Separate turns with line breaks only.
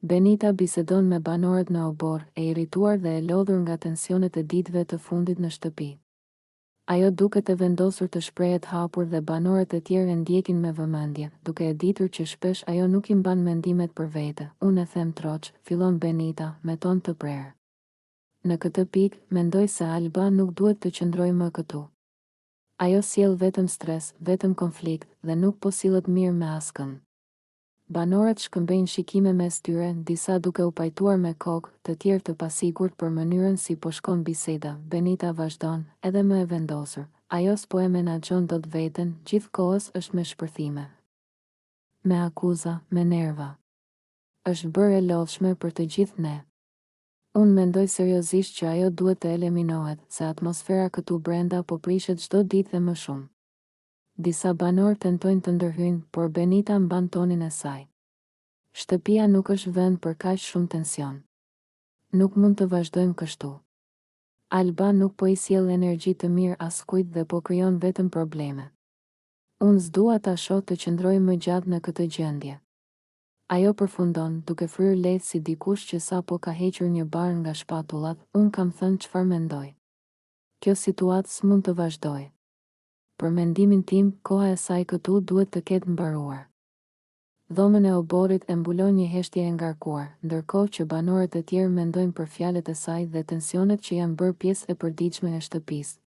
Benita bisedon me banorët në obor, e irrituar dhe e lodhur nga tensionet e ditëve të fundit në shtëpi. Ajo duket e vendosur të shprehet hapur dhe banorët e tjerë e ndjekin me vëmendje, duke e ditur që shpesh ajo nuk i mban mendimet për vete. Unë e them troç, fillon Benita me ton të prerë. Në këtë pikë, mendoj se Alba nuk duhet të qëndrojë më këtu. Ajo sjell vetëm stres, vetëm konflikt dhe nuk po sillet mirë me askën. Banorët shkëmbejnë shikime mes tyre, disa duke u pajtuar me kokë, të tjerë të pasigurt për mënyrën si po shkon biseda. Benita vazhdon, edhe më e vendosur. Ajo s'po e menaxhon dot veten, gjithkohës është me shpërthime. Me akuza, me nerva. Është bërë e lodhshme për të gjithë ne. Unë mendoj seriozisht që ajo duhet të eliminohet, se atmosfera këtu brenda po prishet çdo ditë dhe më shumë. Disa banor tentojnë të ndërhyjnë, por Benita mban tonin e saj. Shtëpia nuk është vend për kaq shumë tension. Nuk mund të vazhdojmë kështu. Alba nuk po i sjell energji të mirë askujt dhe po krijon vetëm probleme. Unë s'dua ta shoh të qëndroj më gjatë në këtë gjendje. Ajo përfundon, duke fryrë lehtë si dikush që sapo ka hequr një bar nga shpatullat. Unë kam thënë çfarë mendoj. Kjo situatë s'mund të vazhdojë. Për mendimin tim, koha e saj këtu duhet të ketë mbaruar. Dhomën e oborit e mbulon një heshtje e ngarkuar, ndërkohë që banorët e tjerë mendojnë për fjalët e saj dhe tensionet që janë bërë pjesë e përditshme e shtëpisë.